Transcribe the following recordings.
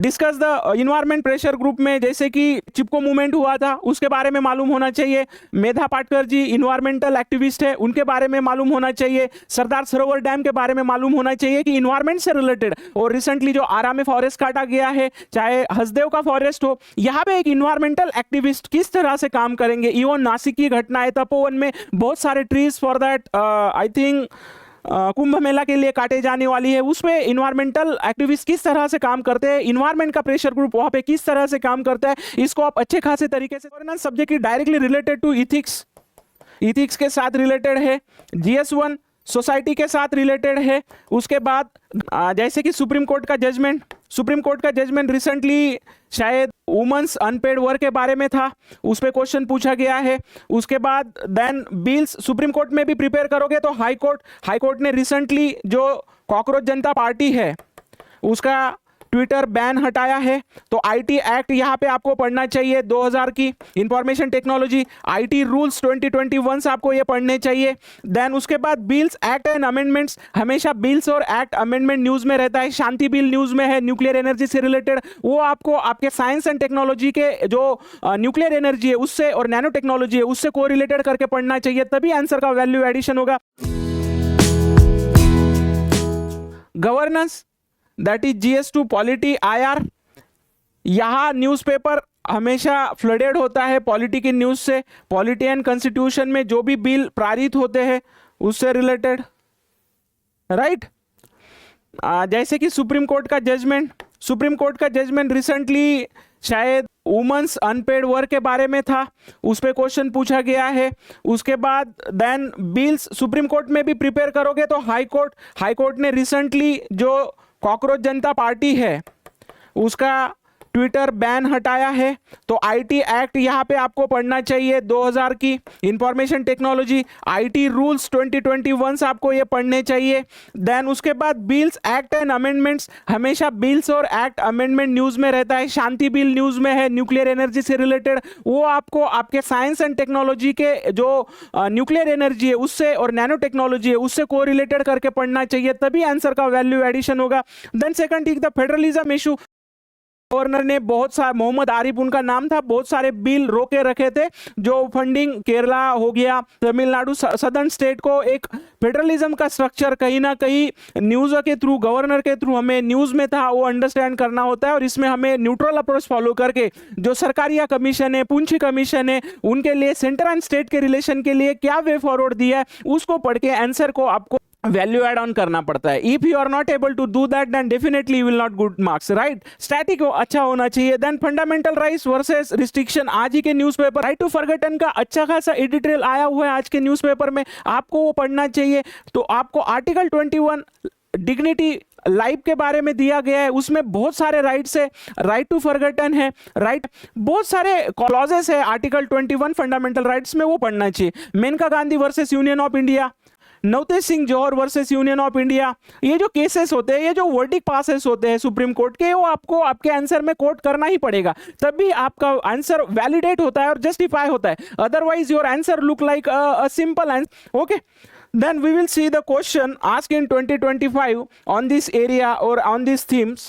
Discuss the environment pressure group में जैसे कि चिपको मूवमेंट हुआ था उसके बारे में मालूम होना चाहिए। मेधा पाटकर जी इन्वायरमेंटल एक्टिविस्ट है, उनके बारे में मालूम होना चाहिए। सरदार सरोवर डैम के बारे में मालूम होना चाहिए कि इन्वायरमेंट से रिलेटेड। और रिसेंटली जो आरा में फॉरेस्ट काटा गया है, चाहे हसदेव का फॉरेस्ट हो, यहाँ पे एक इन्वायरमेंटल एक्टिविस्ट किस तरह से काम करेंगे। इवन नासिक की घटना है, तपोवन में बहुत सारे trees for that I think Kumbh Mela के लिए काटे जाने वाली है, उसमें इन्वायरमेंटल एक्टिविस्ट किस तरह से काम करते हैं, इन्वायरमेंट का प्रेशर ग्रुप वहां पे किस तरह से काम करता है, इसको आप अच्छे खासे तरीके से। Governance subject directly related to ethics, ethics के साथ रिलेटेड है। GS1 सोसाइटी के साथ रिलेटेड है। उसके बाद जैसे कि सुप्रीम कोर्ट का जजमेंट रिसेंटली शायद वुमेन्स अनपेड वर्क के बारे में था, उस पर क्वेश्चन पूछा गया है। उसके बाद देन बिल्स सुप्रीम कोर्ट में भी प्रिपेयर करोगे तो हाई कोर्ट ने रिसेंटली जो कॉकरोच जनता पार्टी है उसका ट्विटर बैन हटाया है। तो IT एक्ट यहाँ पे आपको पढ़ना चाहिए 2000 की, इंफॉर्मेशन टेक्नोलॉजी IT रूल्स 2021 से आपको ये पढ़ने चाहिए। देन उसके बाद बिल्स एक्ट एंड अमेंडमेंट्स, हमेशा बिल्स और एक्ट अमेंडमेंट न्यूज में रहता है। शांति बिल न्यूज में है, न्यूक्लियर एनर्जी से रिलेटेड, वो आपको आपके साइंस एंड टेक्नोलॉजी के जो न्यूक्लियर एनर्जी है उससे और नैनो टेक्नोलॉजी है उससे को रिलेटेड करके पढ़ना चाहिए, तभी आंसर का वैल्यू एडिशन होगा। Governance that is GS2 polity IR, यहाँ न्यूज़पेपर हमेशा फ्लडेड होता है पॉलिटी की न्यूज से। पॉलिटी एंड कॉन्स्टिट्यूशन में जो भी बिल पारित होते हैं उससे रिलेटेड, राइट। जैसे कि सुप्रीम कोर्ट का जजमेंट रिसेंटली शायद वुमेन्स अनपेड वर्क के बारे में था, उस पर क्वेश्चन पूछा गया है। उसके बाद देन बिल्स सुप्रीम कोर्ट में भी प्रिपेयर करोगे तो हाई कोर्ट ने रिसेंटली जो कॉकरोच जनता पार्टी है उसका ट्विटर बैन हटाया है। तो IT एक्ट यहाँ पे आपको पढ़ना चाहिए 2000 की, इंफॉर्मेशन टेक्नोलॉजी IT रूल्स 2021 से आपको ये पढ़ने चाहिए। देन उसके बाद बिल्स एक्ट एंड अमेंडमेंट्स, हमेशा बिल्स और एक्ट अमेंडमेंट न्यूज में रहता है। शांति बिल न्यूज में है, न्यूक्लियर एनर्जी से रिलेटेड, वो आपको आपके साइंस एंड टेक्नोलॉजी के जो न्यूक्लियर एनर्जी है उससे और नैनो टेक्नोलॉजी है उससे को रिलेटेड करके पढ़ना चाहिए, तभी आंसर का वैल्यू एडिशन होगा। देन सेकंड ठीक द फेडरलिज्म इशू, गवर्नर ने बहुत सारे, मोहम्मद आरिफ उनका नाम था, बहुत सारे बिल रोके रखे थे जो फंडिंग, केरला हो गया, तमिलनाडु, सदर्न स्टेट को एक फेडरलिज्म का स्ट्रक्चर कहीं ना कहीं न्यूज के थ्रू, गवर्नर के थ्रू हमें न्यूज में था वो अंडरस्टैंड करना होता है। और इसमें हमें न्यूट्रल अप्रोच फॉलो करके जो सरकारिया कमीशन है, पूंछी कमीशन है, उनके लिए सेंटर एंड स्टेट के रिलेशन के लिए क्या वे फॉरवर्ड दिया है उसको पढ़ के आंसर को आपको वैल्यू एड ऑन करना पड़ता है। If you are not able to do that then definitely you will not good marks, right. Static अच्छा होना चाहिए। Then fundamental rights versus restriction, आज ही के न्यूज़पेपर राइट टू फॉरगेटन का अच्छा खासा एडिटोरियल आया हुआ है आज के न्यूज़पेपर में, आपको वो पढ़ना चाहिए। तो आपको आर्टिकल 21 डिग्निटी लाइफ के बारे में दिया गया है, उसमें बहुत सारे राइट्स है, राइट टू फॉरगेटन है, राइट, बहुत सारे क्लॉजेस है आर्टिकल 21 फंडामेंटल राइट्स में, वो पढ़ना चाहिए। Maneka Gandhi versus union of India, Navtej Singh Johar versus union of India, ये जो केसेस होते हैं, ये जो वर्डिक पासेस होते हैं सुप्रीम कोर्ट के, वो आपको आपके आंसर में कोट करना ही पड़ेगा, तभी आपका आंसर वैलिडेट होता है और जस्टिफाई होता है। Otherwise your answer look like a simple answer. Okay, then we will see the question asked in 2025 on this area or on these themes.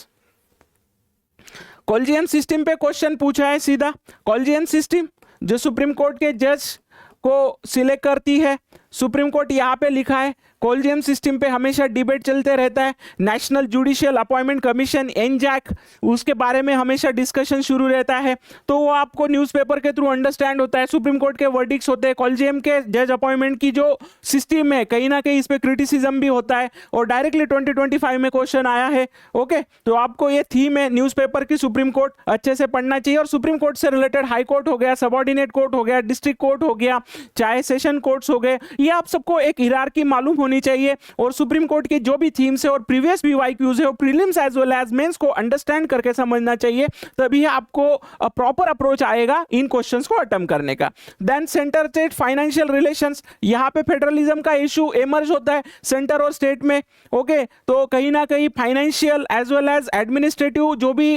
Collegium system पे क्वेश्चन पूछा है सीधा। कॉलेजियम सिस्टम जो सुप्रीम कोर्ट के जज को select करती है, सुप्रीम कोर्ट यहाँ पे लिखा है कॉलेजियम सिस्टम पे हमेशा डिबेट चलते रहता है। नेशनल जुडिशियल अपॉइंटमेंट कमीशन एनजैक, उसके बारे में हमेशा डिस्कशन शुरू रहता है, तो वो आपको न्यूज़पेपर के थ्रू अंडरस्टैंड होता है। सुप्रीम कोर्ट के वर्डिक्स होते हैं, कॉलेजियम के जज अपॉइंटमेंट की जो सिस्टम है कहीं ना कहीं इस पर क्रिटिसिज्म भी होता है और डायरेक्टली 2025 में क्वेश्चन आया है। ओके, तो आपको ये थीम है न्यूज़पेपर की, सुप्रीम कोर्ट अच्छे से पढ़ना चाहिए। और सुप्रीम कोर्ट से रिलेटेड हाई कोर्ट हो गया, सबऑर्डिनेट कोर्ट हो गया, डिस्ट्रिक्ट कोर्ट हो गया, चाहे सेशन कोर्ट्स हो गए, ये आप सबको एक हिरार्की मालूम होनी चाहिए। और सुप्रीम कोर्ट की जो भी थीम्स है और प्रीवियस PYQs है, prelims as well as mains को अंडरस्टैंड करके समझना चाहिए, तभी आपको प्रॉपर अप्रोच आएगा इन क्वेश्चंस को अटेम्प्ट करने का। Then centre state financial relations, यहाँ पे फेडरलिज्म का इशू इमर्ज होता है सेंटर और स्टेट में। ओके, तो कहीं ना कहीं financial as well as administrative जो भी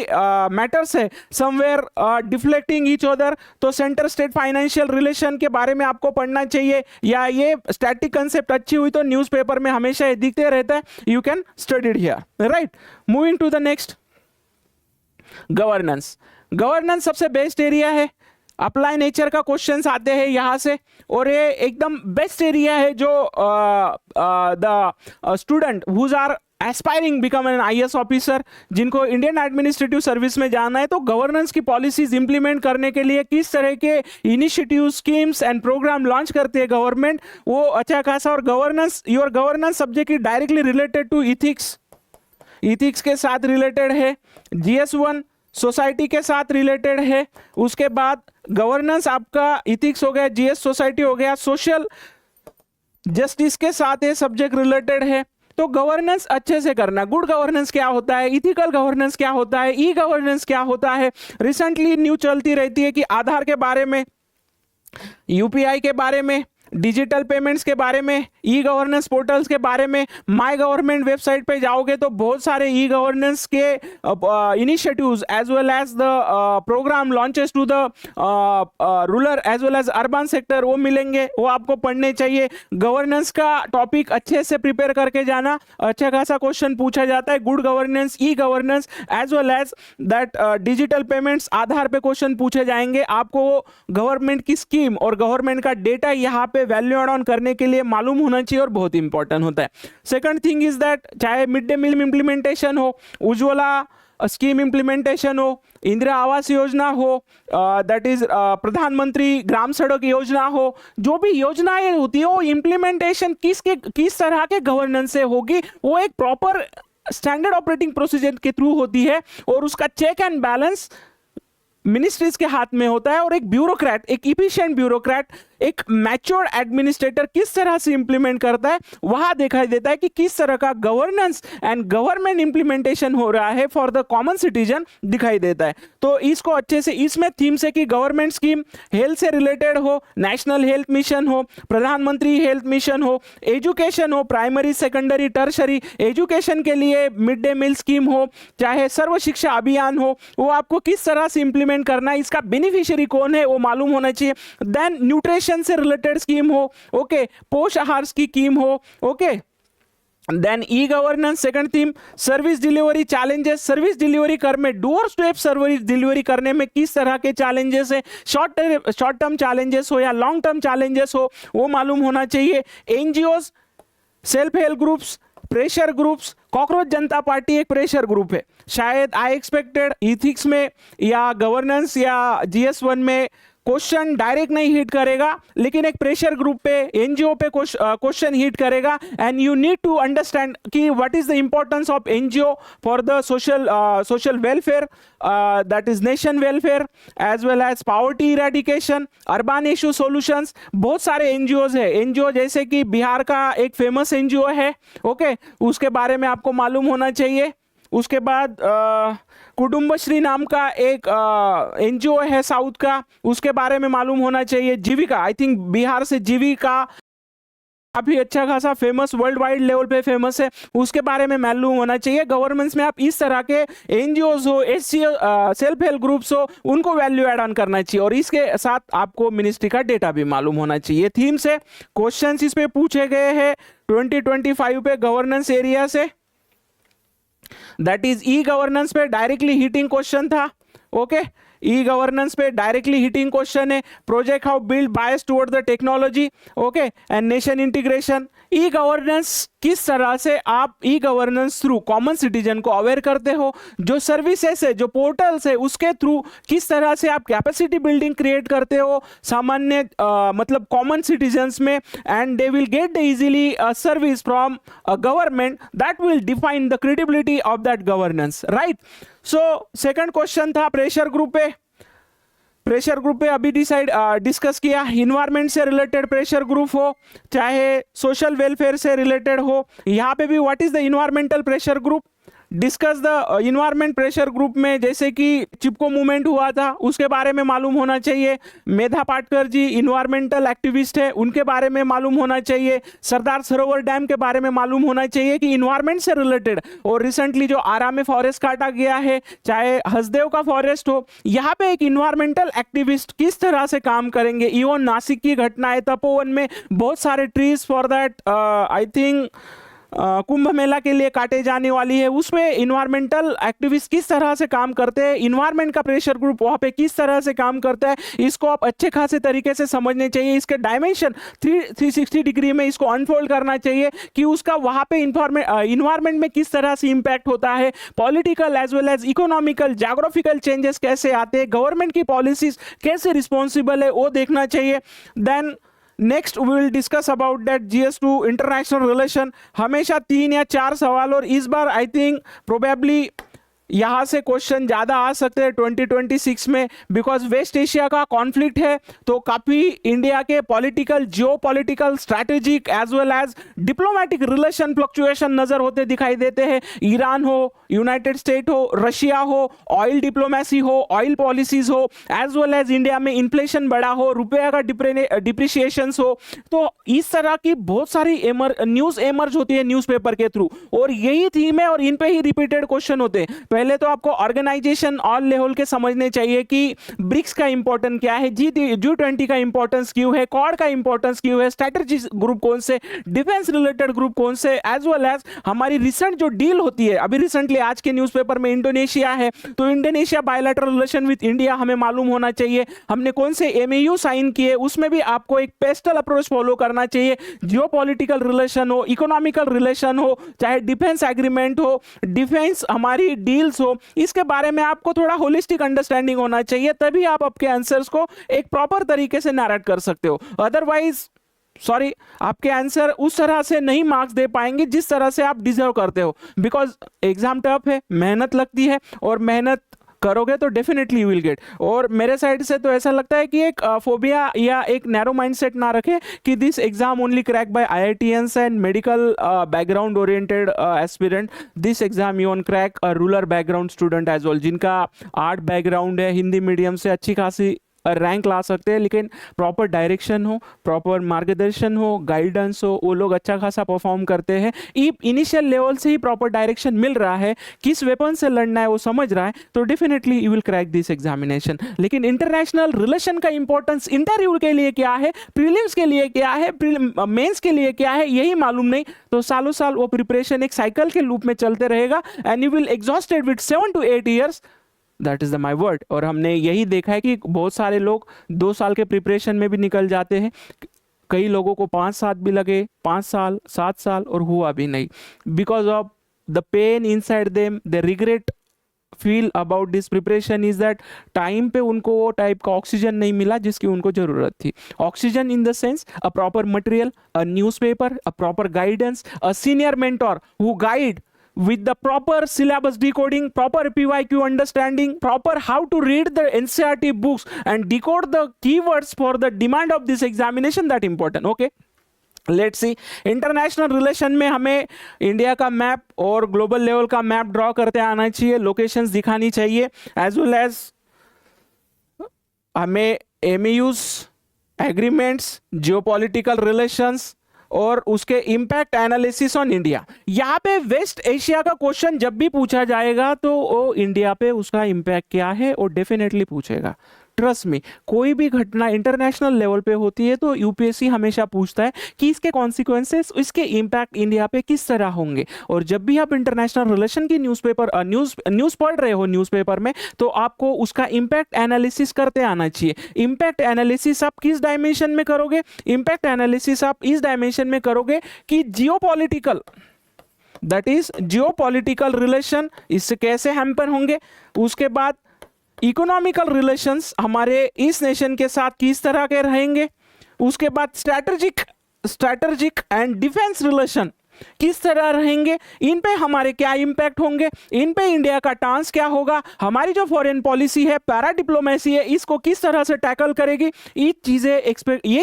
मैटर्स है समवेयर डिफ्लेक्टिंग ईच अदर, तो सेंटर स्टेट फाइनेंशियल रिलेशन के बारे में आपको पढ़ना चाहिए। या ये स्टैटिक कंसेप्ट अच्छी हुई तो न्यूज़पेपर में हमेशा ये दिखते रहता है, you can study it here, right. Moving to the next, governance. Governance सबसे बेस्ट एरिया है, अप्लाई नेचर का क्वेश्चंस आते हैं यहाँ से, और ये एकदम बेस्ट एरिया है जो the student whose are aspiring become an IAS officer, जिनको इंडियन एडमिनिस्ट्रेटिव सर्विस में जाना है, तो गवर्नेंस की पॉलिसीज इंप्लीमेंट करने के लिए किस तरह के initiative, schemes and programme launch करती है गवर्नमेंट, वो अच्छा खासा। और governance, your governance subject is directly related to ethics, ethics के साथ रिलेटेड है। GS1 सोसाइटी के साथ रिलेटेड है। उसके बाद गवर्नेंस आपका इथिक्स हो गया, GS सोसाइटी हो गया, सोशल जस्टिस के साथ ये सब्जेक्ट रिलेटेड है। तो गवर्नेंस अच्छे से करना। गुड गवर्नेंस क्या होता है, इथिकल गवर्नेंस क्या होता है, ई गवर्नेंस क्या होता है। रिसेंटली न्यूज चलती रहती है कि आधार के बारे में, UPI के बारे में, डिजिटल पेमेंट्स के बारे में, ई गवर्नेंस पोर्टल्स के बारे में। माय गवर्नमेंट वेबसाइट पे जाओगे तो बहुत सारे ई गवर्नेंस के initiatives as well as the programme launches to the rural as well as urban sector वो मिलेंगे, वो आपको पढ़ने चाहिए। गवर्नेंस का टॉपिक अच्छे से प्रिपेयर करके जाना, अच्छा खासा क्वेश्चन पूछा जाता है। Good governance, e governance as well as that digital payments, Aadhaar पे क्वेश्चन पूछे जाएंगे। आपको गवर्नमेंट की स्कीम और गवर्नमेंट का डेटा यहाँ पे वैल्यू एड ऑन करने के लिए मालूम होना चाहिए और बहुत इंपॉर्टेंट होता है। सेकंड थिंग इज दैट चाहे मिड डे मील इंप्लीमेंटेशन हो, उज्ज्वला स्कीम इंप्लीमेंटेशन हो, इंदिरा आवास योजना हो, दैट इज प्रधानमंत्री ग्राम सड़क योजना हो, जो भी योजनाएं होती है वो इंप्लीमेंटेशन किस तरह के गवर्नेंस से होगी, वो एक प्रॉपर स्टैंडर्ड ऑपरेटिंग प्रोसीजर के थ्रू होती है, और उसका चेक एंड बैलेंस मिनिस्ट्रीज के हाथ में होता है। और एक ब्यूरोक्रेट, एक इफिशिएंट ब्यूरोक्रेट, एक मैच्योर एडमिनिस्ट्रेटर किस तरह से इंप्लीमेंट करता है, वहां दिखाई देता है कि किस तरह का गवर्नेंस एंड गवर्नमेंट इंप्लीमेंटेशन हो रहा है फॉर द कॉमन सिटीजन दिखाई देता है। तो इसको अच्छे से, इसमें थीम्स है कि गवर्नमेंट स्कीम हेल्थ से रिलेटेड हो, नेशनल हेल्थ मिशन हो, प्रधानमंत्री हेल्थ मिशन हो, एजुकेशन हो, प्राइमरी सेकेंडरी टर्शरी एजुकेशन के लिए मिड डे मील स्कीम हो, चाहे सर्व शिक्षा अभियान हो, वो आपको किस तरह से इंप्लीमेंट करना है, इसका बेनिफिशियरी कौन है वो मालूम होना चाहिए। देन न्यूट्रिशन से रिलेटेड स्कीम हो, ओके, पोषाहार की स्कीम हो, okay. Then e governance, second theme service delivery challenges, service delivery कर में डोर स्टेप सर्विस डिलीवरी करने में किस तरह के चैलेंजेस है, शॉर्ट टर्म चैलेंजेस हो या लॉन्ग टर्म चैलेंजेस हो, वो मालूम होना चाहिए। NGOs, self help groups, pressure groups, cockroach जनता पार्टी एक प्रेशर ग्रुप है, शायद आई एक्सपेक्टेड इथिक्स में या गवर्नेंस या GS1 में क्वेश्चन डायरेक्ट नहीं हिट करेगा, लेकिन एक प्रेशर ग्रुप पे, NGO पे क्वेश्चन हिट करेगा। And you need to understand कि what is the importance of NGO for the social welfare, that is nation welfare as well as poverty eradication, urban issue solutions. बहुत सारे NGOs है, NGO जैसे कि बिहार का एक famous NGO है, okay, उसके बारे में आपको मालूम होना चाहिए। उसके बाद कुटुंबश्री नाम का एक NGO है साउथ का, उसके बारे में मालूम होना चाहिए। जीविका, आई थिंक बिहार से जीविका काफी अच्छा खासा फेमस, वर्ल्ड वाइड लेवल पे फेमस है, उसके बारे में मालूम होना चाहिए। गवर्नमेंट्स में आप इस तरह के NGOs हो, सेल्फ हेल्प ग्रुप्स हो, उनको वैल्यू एड ऑन करना चाहिए, और इसके साथ आपको मिनिस्ट्री का डेटा भी मालूम होना चाहिए। थीम से क्वेश्चंस इस पे पूछे गए हैं 2025 पे गवर्नेंस एरिया से, दैट इज ई गवर्नेंस पे डायरेक्टली हिटिंग क्वेश्चन था, ओके। ई गवर्नेंस पे डायरेक्टली हिटिंग क्वेश्चन है। Project how build bias toward the technology, okay, and nation integration. E governance किस तरह से आप e governance through common citizen को aware करते हो, जो सर्विसेज है, जो पोर्टल्स है, उसके थ्रू किस तरह से आप कैपेसिटी बिल्डिंग क्रिएट करते हो सामान्य मतलब कॉमन सिटीजन्स में, and they will get the easily service from government, that will define the credibility of that governance, right. So second question था प्रेशर ग्रुप पे, प्रेशर ग्रुप पे अभी डिस्कस किया। इन्वायरमेंट से रिलेटेड प्रेशर ग्रुप हो, चाहे social welfare से related हो, यहाँ पे भी what is the environmental pressure group, discuss the environment pressure group में जैसे कि चिपको मूवमेंट हुआ था उसके बारे में मालूम होना चाहिए। मेधा पाटकर जी इन्वायरमेंटल एक्टिविस्ट है, उनके बारे में मालूम होना चाहिए। सरदार सरोवर डैम के बारे में मालूम होना चाहिए कि इन्वायरमेंट से रिलेटेड, और रिसेंटली जो आरा में फॉरेस्ट काटा गया है, चाहे हसदेव का फॉरेस्ट हो, यहाँ पे एक इन्वायरमेंटल एक्टिविस्ट किस तरह से काम करेंगे। इवन नासिक की घटना है, तपोवन में बहुत सारे trees for that I think Kumbh Mela के लिए काटे जाने वाली है, उसमें इन्वायरमेंटल एक्टिविस्ट किस तरह से काम करते हैं, इन्वायरमेंट का प्रेशर ग्रुप वहां पे किस तरह से काम करता है, इसको आप अच्छे खासे तरीके से समझने चाहिए। इसके डायमेंशन 360 डिग्री में इसको अनफोल्ड करना चाहिए कि उसका वहां पे इन्वायरमेंट में किस तरह से इंपैक्ट होता है, political as well as economical geographical changes कैसे आते हैं, गवर्नमेंट की पॉलिसीज कैसे रिस्पॉन्सिबल है वो देखना चाहिए। Then next we will discuss about that GS2 international relation. हमेशा 3 या 4 सवाल, और इस बार आई थिंक प्रोबेबली यहाँ से क्वेश्चन ज़्यादा आ सकते हैं 2026 में, बिकॉज वेस्ट एशिया का कॉन्फ्लिक्ट है, तो काफ़ी इंडिया के political geopolitical strategic as well as diplomatic relation fluctuation नज़र होते दिखाई देते हैं। ईरान हो, यूनाइटेड स्टेट हो, रशिया हो, ऑयल डिप्लोमेसी हो, ऑयल पॉलिसीज हो, एज वेल एज इंडिया में इन्फ्लेशन बढ़ा हो, रुपये का डिप्रिसिएशन हो, तो इस तरह की बहुत सारी न्यूज़ एमर्ज होती है न्यूज़पेपर के थ्रू, और यही थीम है और इन पे ही रिपीटेड क्वेश्चन होते हैं। पहले तो आपको ऑर्गेनाइजेशन ऑल लेवल के समझने चाहिए कि ब्रिक्स का इंपॉर्टेंस क्या है, G20 का इंपॉर्टेंस क्यों है, क्वाड का इंपॉर्टेंस क्यों है, स्ट्रेटजी ग्रुप कौन से, डिफेंस रिलेटेड ग्रुप कौन से, एज वेल एज हमारी रिसेंट जो डील होती है, अभी रिसेंटली आज के न्यूज़पेपर में इंडोनेशिया है, तो Indonesia bilateral relation with India हमें मालूम होना चाहिए। हमने कौन से MAU साइन किए, उसमें भी आपको एक पेस्टल अप्रोच फॉलो करना चाहिए। जियोपॉलिटिकल रिलेशन हो, इकोनॉमिकल रिलेशन हो, चाहे डिफेंस एग्रीमेंट हो, डिफेंस हमारी डील्स हो, इसके बारे में आपको थोड़ा होलिस्टिक अंडरस्टैंडिंग होना चाहिए, तभी आप आपके आंसर्स को एक प्रॉपर तरीके से नैरेट कर सकते हो। अदरवाइज सॉरी, आपके आंसर उस तरह से नहीं मार्क्स दे पाएंगे जिस तरह से आप डिजर्व करते हो, बिकॉज एग्जाम टफ है, मेहनत लगती है, और मेहनत करोगे तो डेफिनेटली यू विल गेट। और मेरे साइड से तो ऐसा लगता है कि एक फोबिया या एक नैरो माइंडसेट ना रखे कि this exam only crack by IITians and medical background oriented aspirant. This exam you on crack rural background student as well, जिनका आर्ट बैकग्राउंड है, हिंदी मीडियम से अच्छी खासी रैंक ला सकते हैं, लेकिन प्रॉपर डायरेक्शन हो, प्रॉपर मार्गदर्शन हो, गाइडेंस हो, वो लोग अच्छा खासा परफॉर्म करते हैं। इनिशियल लेवल से ही प्रॉपर डायरेक्शन मिल रहा है, किस वेपन से लड़ना है वो समझ रहा है, तो definitely you will crack this examination. लेकिन इंटरनेशनल रिलेशन का इंपॉर्टेंस इंटरव्यू के लिए क्या है, प्रीलिम्स के लिए क्या है, मेंस के लिए क्या है, यही मालूम नहीं, तो सालों साल वो प्रिपरेशन एक साइकिल के लूप में चलते रहेगा, and you will exhausted with 7 to 8 years। That is the my word. और हमने यही देखा है कि बहुत सारे लोग 2 साल के प्रिपरेशन में भी निकल जाते हैं, कई लोगों को 5 साल भी लगे, 5 साल 7 साल, और हुआ भी नहीं, because of the pain inside them, the regret feel about this preparation is that time पे उनको वो टाइप का ऑक्सीजन नहीं मिला जिसकी उनको जरूरत थी। Oxygen in the sense a proper material, a newspaper, a proper guidance, a senior mentor who guide with the proper syllabus decoding, proper PYQ understanding, proper how to read the NCERT books and decode the keywords for the demand of this examination, that important. Okay, let's see. International relation में हमें India का map और global level का map draw करते आना चाहिए, locations दिखानी चाहिए, एज वेल एज हमें MAUs, एग्रीमेंट्स, जियोपॉलिटिकल रिलेशंस और उसके इंपैक्ट एनालिसिस ऑन इंडिया। यहाँ पे वेस्ट एशिया का क्वेश्चन जब भी पूछा जाएगा तो वो इंडिया पे उसका इंपैक्ट क्या है वो डेफिनेटली पूछेगा। ट्रस्ट मी, कोई भी घटना इंटरनेशनल लेवल पे होती है तो UPSC हमेशा पूछता है कि इसके कॉन्सिक्वेंसेस, इसके इंपैक्ट इंडिया पे किस तरह होंगे। और जब भी आप इंटरनेशनल रिलेशन की न्यूज़ पढ़ रहे हो न्यूज़पेपर में, तो आपको उसका इंपैक्ट एनालिसिस करते आना चाहिए। इंपैक्ट एनालिसिस आप किस डायमेंशन में करोगे? इंपैक्ट एनालिसिस आप इस डायमेंशन में करोगे कि geopolitical, that is geopolitical relation इससे कैसे हैम्पर होंगे, उसके बाद इकोनॉमिकल रिलेशंस हमारे इस नेशन के साथ किस तरह के रहेंगे, उसके बाद स्ट्रैटेजिक एंड डिफेंस रिलेशन किस तरह रहेंगे, इन पे हमारे क्या इंपैक्ट होंगे, इन पे इंडिया का टांस क्या होगा, हमारी जो फॉरेन पॉलिसी है, पैरा डिप्लोमेसी है, इसको किस तरह से टैकल करेगी। ये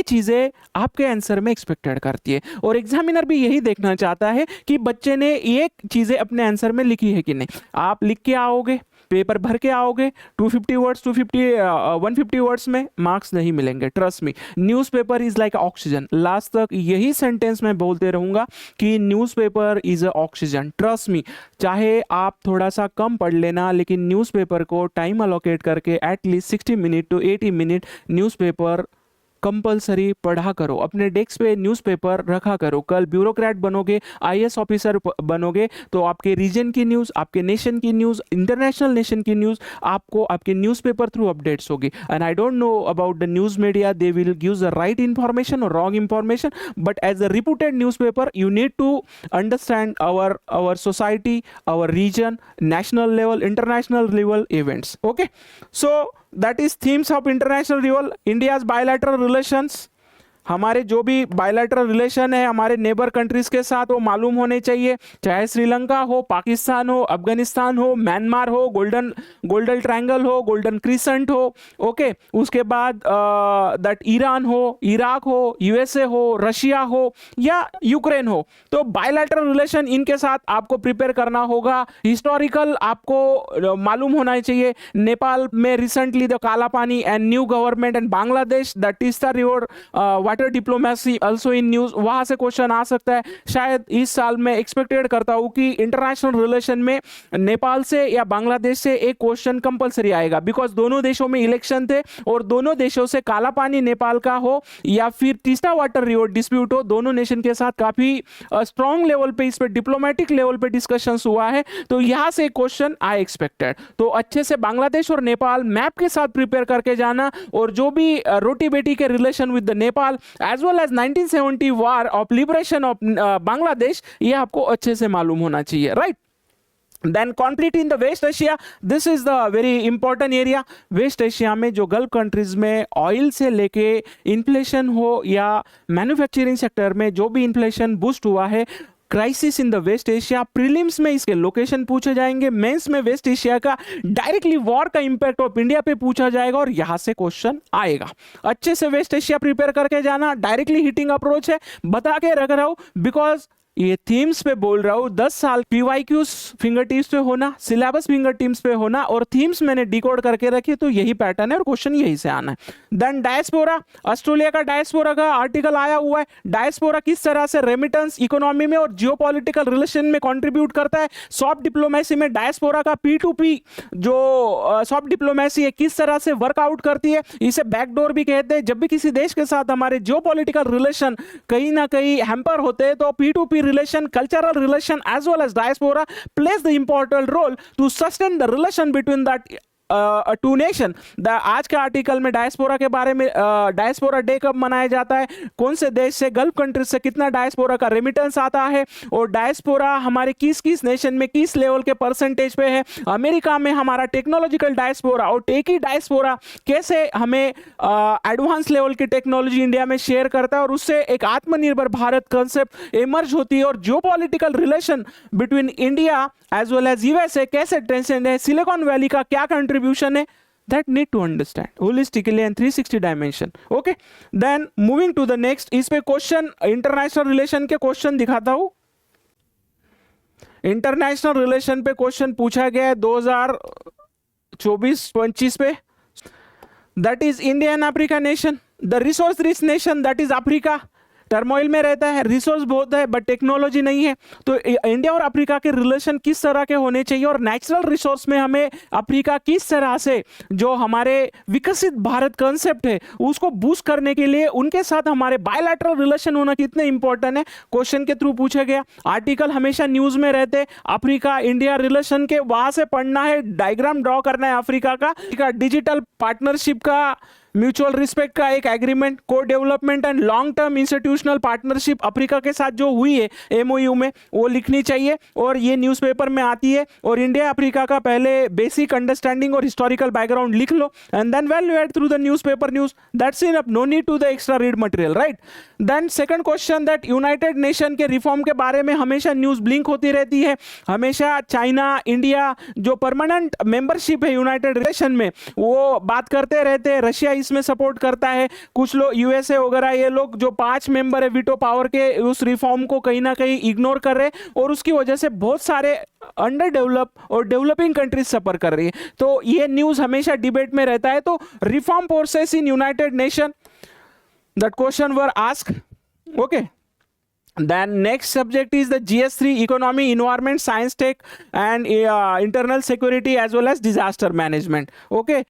चीज़ें आपके आंसर में एक्सपेक्टेड करती है, और एग्जामिनर भी यही देखना चाहता है कि बच्चे ने ये चीज़ें अपने आंसर में लिखी है कि नहीं। आप लिख के आओगे, पेपर भर के आओगे, 150 वर्ड्स में मार्क्स नहीं मिलेंगे। Trust me, newspaper is like oxygen. Last तक यही सेंटेंस मैं बोलते रहूंगा कि newspaper is oxygen. Trust me, चाहे आप थोड़ा सा कम पढ़ लेना, लेकिन न्यूज़पेपर को टाइम अलोकेट करके at least 60 minute to 80 minute newspaper compulsory पढ़ा करो, अपने डेस्क पे न्यूज़पेपर रखा करो। कल ब्यूरोक्रेट बनोगे, आईएएस ऑफिसर बनोगे तो आपके रीजन की न्यूज़, आपके नेशन की न्यूज़, इंटरनेशनल नेशन की न्यूज़ आपको आपके न्यूज़पेपर थ्रू अपडेट्स होगी। And I don't know about the news media, they will give the right information और wrong information, but as a reputed newspaper you need to understand our society, our region, national level, international level events. Okay, so that is themes of international level. India's bilateral relations, हमारे जो भी bilateral relation है हमारे neighbour countries के साथ वो मालूम होने चाहिए, चाहे श्रीलंका हो, पाकिस्तान हो, अफगानिस्तान हो, म्यांमार हो, गोल्डन ट्रायंगल हो, गोल्डन क्रिसेंट हो, ओके, उसके बाद दैट ईरान हो, इराक हो, यूएसए हो, रशिया हो या यूक्रेन हो। तो बायलैटरल रिलेशन इनके साथ आपको प्रिपेयर करना होगा। हिस्टोरिकल आपको मालूम होना चाहिए। नेपाल में रिसेंटली द काला पानी and new government and Bangladesh the Teesta river water diplomacy also in news, वहां से क्वेश्चन आ सकता है। शायद इस साल मैं एक्सपेक्टेड करता हूं कि इंटरनेशनल रिलेशन में नेपाल से या बांग्लादेश से एक क्वेश्चन कंपलसरी आएगा, बिकॉज दोनों देशों में इलेक्शन थे और दोनों देशों से काला पानी नेपाल का हो या फिर तीस्ता वाटर रिवर डिस्प्यूट हो, दोनों नेशन के साथ काफी स्ट्रॉन्ग लेवल पे, इस पे डिप्लोमेटिक लेवल पे डिस्कशन हुआ है। तो यहां से क्वेश्चन आई एक्सपेक्टेड। तो अच्छे से बांग्लादेश और नेपाल मैप के साथ प्रिपेयर करके जाना, और जो भी रोटी बेटी के relation with the Nepal as well as 1970 war of liberation of Bangladesh, ये आपको अच्छे से मालूम होना चाहिए, right? Then conflict in the West Asia, this is the very important area. West Asia में जो गल्फ कंट्रीज में ऑयल से लेके इन्फ्लेशन हो या मैन्युफैक्चरिंग सेक्टर में जो भी इन्फ्लेशन बूस्ट हुआ है, crisis in the west Asia, prelims में इसके लोकेशन पूछे जाएंगे, मेंस में वेस्ट एशिया का डायरेक्टली वॉर का इंपैक्ट ऑफ इंडिया पे पूछा जाएगा और यहां से क्वेश्चन आएगा। अच्छे से वेस्ट एशिया प्रिपेयर करके जाना, डायरेक्टली हिटिंग अप्रोच है, बता के रख रहा हूं बिकॉज ये थीम्स पे बोल रहा हूं। 10 साल पीवाईक्यूज फिंगर टिप्स पे होना, सिलेबस फिंगर टिप्स पे होना और थीम्स मैंने डिकोड करके रखी, तो यही पैटर्न है और क्वेश्चन यही से आना है। देन डायस्पोरा, ऑस्ट्रेलिया का डायस्पोरा का आर्टिकल आया हुआ है। डायस्पोरा किस तरह से रेमिटेंस इकोनॉमी में और जियोपॉलिटिकल रिलेशन में कंट्रीब्यूट करता है। सॉफ्ट डिप्लोमेसी में डायस्पोरा का P2P जो सॉफ्ट डिप्लोमेसी है किस तरह से वर्कआउट करती है, इसे बैकडोर भी कहते हैं। जब भी किसी देश के साथ हमारे जियोपॉलिटिकल रिलेशन कहीं ना कहीं हैम्पर होते हैं तो P2P relation, cultural relation as well as diaspora plays the important role to sustain the relation between that two nation. आज के आर्टिकल में डायस्पोरा के बारे में, डायस्पोरा डे कब मनाया जाता है, कौन से देश से, गल्फ कंट्री से कितना डायस्पोरा का रेमिटेंस आता है और डायस्पोरा हमारे किस किस नेशन में किस लेवल के परसेंटेज पे है। अमेरिका में हमारा टेक्नोलॉजिकल डायस्पोरा और टेकी डायस्पोरा कैसे हमें एडवांस लेवल की टेक्नोलॉजी इंडिया में शेयर करता है और उससे एक आत्मनिर्भर भारत कंसेप्ट इमर्ज होती है। और geopolitical relation between India as well as USA कैसे टेंशन है, सिलिकॉन वैली का क्या कंट्रीब्यूशन है, that need to understand holistically and 360 dimension. Okay, then moving to the next, इस पे क्वेश्चन इंटरनेशनल रिलेशन के क्वेश्चन दिखाता हूं। इंटरनेशनल रिलेशन पे क्वेश्चन पूछा गया है 2024-25 पे। That is India and Africa nation, the resource rich nation that is Africa turmoil में रहता है, रिसोर्स बहुत है बट टेक्नोलॉजी नहीं है। तो इंडिया और अफ्रीका के रिलेशन किस तरह के होने चाहिए और नेचुरल रिसोर्स में हमें अफ्रीका किस तरह से जो हमारे विकसित भारत कंसेप्ट है उसको बूस्ट करने के लिए उनके साथ हमारे बायलैटरल रिलेशन होना कितने इंपॉर्टेंट है, क्वेश्चन के थ्रू पूछा गया। आर्टिकल हमेशा न्यूज में रहते, अफ्रीका इंडिया रिलेशन के वहां से पढ़ना है, डायग्राम ड्रॉ करना है अफ्रीका का डिजिटल पार्टनरशिप का, म्यूचुअल रिस्पेक्ट का एक एग्रीमेंट, को development and long term institutional partnership Africa के साथ जो हुई है एमओयू में वो लिखनी चाहिए और ये न्यूज़पेपर में आती है। और इंडिया अफ्रीका का पहले बेसिक अंडरस्टैंडिंग और हिस्टोरिकल बैकग्राउंड लिख लो and then valuate through the newspaper news, that's enough, no need to the extra read material, right. Then second question that United Nation के रिफॉर्म के बारे में हमेशा न्यूज ब्लिंक होती रहती है। हमेशा चाइना इंडिया जो परमानेंट मेंबरशिप है यूनाइटेड नेशन में वो बात करते रहते हैं, रशिया इसमें सपोर्ट करता है, कुछ लोग यूएसए वगैरह ये लोग जो 5 मेंबर है वीटो पावर के उस रिफॉर्म को कहीं ना कहीं इग्नोर कर रहे और उसकी वजह से बहुत सारे अंडर डेवलप और डेवलपिंग कंट्रीज सफर कर रही है। तो ये न्यूज हमेशा डिबेट में रहता है। तो reform process in United nation, that question were asked, okay. Then next subject is the GS3 economy, environment, science, tech and internal security as well as disaster management. Okay.